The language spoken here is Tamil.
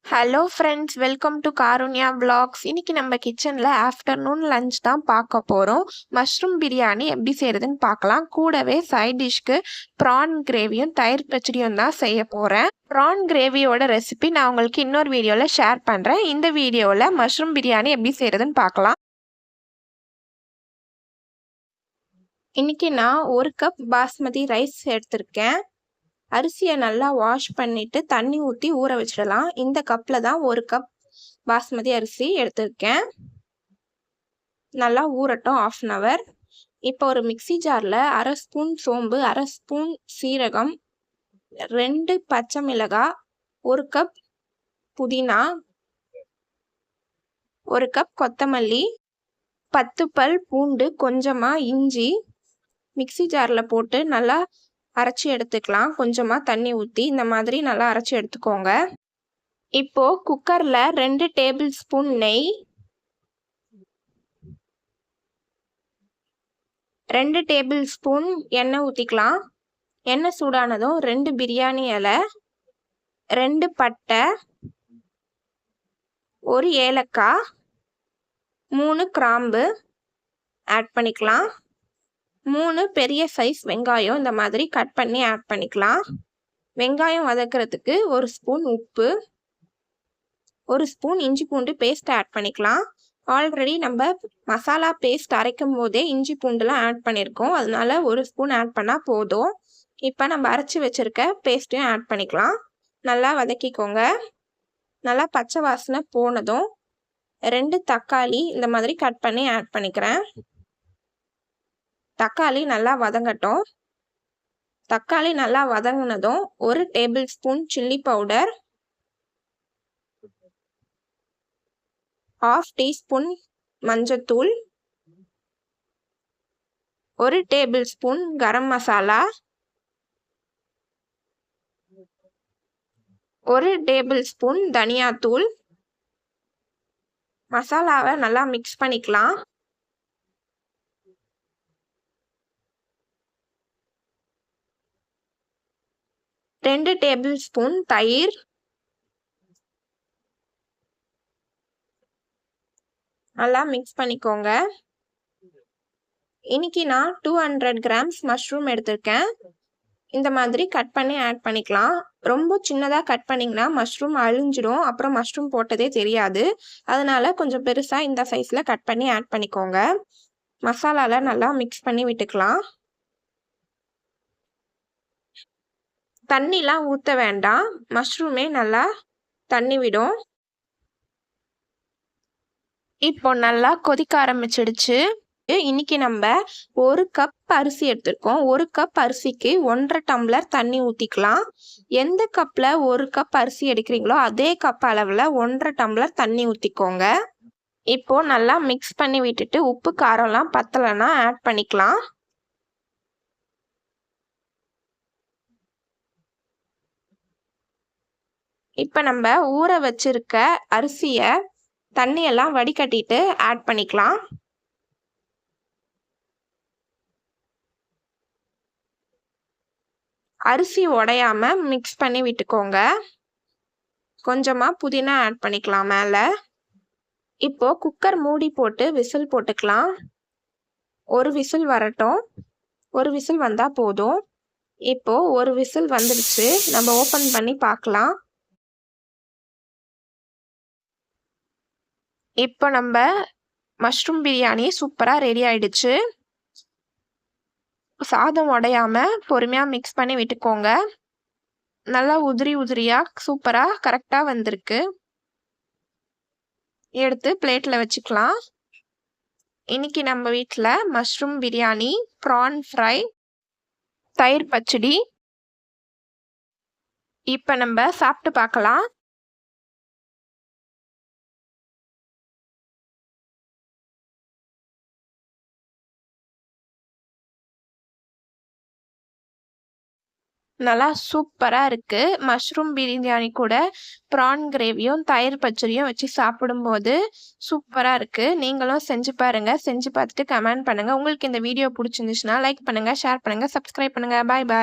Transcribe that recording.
Hello friends, welcome to Karunya vlogs. இன்னைக்கு நம்ம கிச்சனில் ஆஃப்டர்நூன் லஞ்ச் தான் பார்க்க போகிறோம். மஷ்ரூம் பிரியாணி எப்படி செய்கிறதுன்னு பார்க்கலாம். கூடவே சைட் டிஷ்க்கு ப்ரான் கிரேவியும் தயிர் பச்சடியும் தான் செய்ய போகிறேன். ப்ரான் கிரேவியோட ரெசிபி நான் உங்களுக்கு இன்னொரு வீடியோவில் ஷேர் பண்ணுறேன். இந்த வீடியோவில் மஷ்ரூம் பிரியாணி எப்படி செய்கிறதுன்னு பார்க்கலாம். இன்னைக்கு நான் 1 கப் பாஸ்மதி ரைஸ் எடுத்திருக்கேன். அரிசியை நல்லா வாஷ் பண்ணிட்டு தண்ணி ஊற்றி ஊற வச்சிடலாம். இந்த கப்பில் தான் 1 கப் பாஸ்மதி அரிசி எடுத்திருக்கேன். நல்லா ஊறட்டும் 1/2 அன் ஹவர். இப்போ ஒரு மிக்சி ஜாரில் 1/2 ஸ்பூன் சோம்பு, 1/2 ஸ்பூன் சீரகம், 2 பச்சை மிளகாய், 1 கப் புதினா, 1 கப் கொத்தமல்லி, 10 பல் பூண்டு, கொஞ்சமாக இஞ்சி மிக்சி ஜாரில் போட்டு நல்லா அரைச்சி எடுத்துக்கலாம். கொஞ்சமாக தண்ணி ஊற்றி இந்த மாதிரி நல்லா அரைச்சி எடுத்துக்கோங்க. இப்போ குக்கரில் 2 டேபிள் ஸ்பூன் நெய், 2 டேபிள் ஸ்பூன் எண்ணெய் ஊற்றிக்கலாம். எண்ணெய் சூடானதும் 2 பிரியாணி இலை, 2 பட்டை, 1 ஏலக்காய், 3 கிராம்பு ஆட் பண்ணிக்கலாம். 3 பெரிய சைஸ் வெங்காயம் இந்த மாதிரி கட் பண்ணி ஆட் பண்ணிக்கலாம். வெங்காயம் வதக்கிறதுக்கு 1 ஸ்பூன் உப்பு, 1 ஸ்பூன் இஞ்சி பூண்டு பேஸ்ட் ஆட் பண்ணிக்கலாம். ஆல்ரெடி நம்ம மசாலா பேஸ்ட் அரைக்கும் போதே இஞ்சி பூண்டுலாம் ஆட் பண்ணியிருக்கோம், அதனால 1 ஸ்பூன் ஆட் பண்ணால் போதும். இப்போ நம்ம அரைச்சி வச்சுருக்க பேஸ்ட்டையும் ஆட் பண்ணிக்கலாம். நல்லா வதக்கிக்கோங்க. நல்லா பச்சை வாசனை போனதும் 2 தக்காளி இந்த மாதிரி கட் பண்ணி ஆட் பண்ணிக்கிறேன். தக்காளி நல்லா வதங்கட்டும். தக்காளி நல்லா வதங்கினதும் 1 table spoon chilli powder, 1/2 teaspoon மஞ்சத்தூள், 1 table spoon garam masala, 1 table spoon தனியாத்தூள். மசாலாவை நல்லா மிக்ஸ் பண்ணிக்கலாம். ரெண்டு டேபிள் ஸ்பூன் தயிர், நல்லா மிக்ஸ் பண்ணிக்கோங்க. இன்னைக்கு நான் 200 கிராம்ஸ் மஷ்ரூம் எடுத்திருக்கேன். இந்த மாதிரி கட் பண்ணி ஆட் பண்ணிக்கலாம். ரொம்ப சின்னதாக கட் பண்ணிங்கன்னா மஷ்ரூம் அழிஞ்சிடும், அப்புறம் மஷ்ரூம் போட்டதே தெரியாது. அதனால கொஞ்சம் பெருசாக இந்த சைஸில் கட் பண்ணி ஆட் பண்ணிக்கோங்க. மசாலாவில் நல்லா மிக்ஸ் பண்ணி விட்டுக்கலாம். தண்ணிலாம் ஊற்ற வேண்டாம், மஷ்ரூமே நல்லா தண்ணி விடும். இப்போ நல்லா கொதிக்க ஆரம்பிச்சிடுச்சு. இன்னைக்கு நம்ம 1 கப் அரிசி எடுத்திருக்கோம். 1 கப் அரிசிக்கு 1.5 டம்ளர் தண்ணி ஊற்றிக்கலாம். எந்த கப்பில் 1 கப் அரிசி எடுக்கிறீங்களோ அதே கப் அளவில் 1.5 டம்ளர் தண்ணி ஊற்றிக்கோங்க. இப்போ நல்லா மிக்ஸ் பண்ணி விட்டுட்டு உப்பு காரம்லாம் பத்தலைன்னா ஆட் பண்ணிக்கலாம். இப்போ நம்ம ஊற வச்சிருக்க அரிசியை தண்ணியெல்லாம் வடிகட்டிட்டு ஆட் பண்ணிக்கலாம். அரிசி உடையாம மிக்ஸ் பண்ணி விட்டுக்கோங்க. கொஞ்சமாக புதினா ஆட் பண்ணிக்கலாம் மேலே. இப்போ குக்கர் மூடி போட்டு விசில் போட்டுக்கலாம். 1 விசில் வரட்டும். 1 விசில் வந்தால் போதும். இப்போ 1 விசில் வந்துடுச்சு. நம்ம ஓப்பன் பண்ணி பார்க்கலாம். இப்போ நம்ம மஷ்ரூம் பிரியாணி சூப்பராக ரெடி ஆயிடுச்சு. சாதம் உடையாம பொறுமையாக மிக்ஸ் பண்ணி விட்டுக்கோங்க. நல்லா உதிரி உதிரியாக சூப்பராக கரெக்டாக வந்திருக்கு. எடுத்து பிளேட்டில் வச்சுக்கலாம். இன்னைக்கு நம்ம வீட்டில் மஷ்ரூம் பிரியாணி, ப்ரான் ஃப்ரை, தயிர் பச்சடி. இப்போ நம்ம சாப்பிட்டு பார்க்கலாம். நல்லா சூப்பராக இருக்குது. மஷ்ரூம் பிரியாணி கூட ப்ரான் கிரேவியும் தயிர் பச்சடியும் வச்சு சாப்பிடும்போது சூப்பராக இருக்குது. நீங்களும் செஞ்சு பாருங்கள். செஞ்சு பார்த்துட்டு கமெண்ட் பண்ணுங்கள். உங்களுக்கு இந்த வீடியோ பிடிச்சிருந்துச்சுன்னா லைக் பண்ணுங்கள், ஷேர் பண்ணுங்கள், சப்ஸ்கிரைப் பண்ணுங்கள். பாய் பாய்.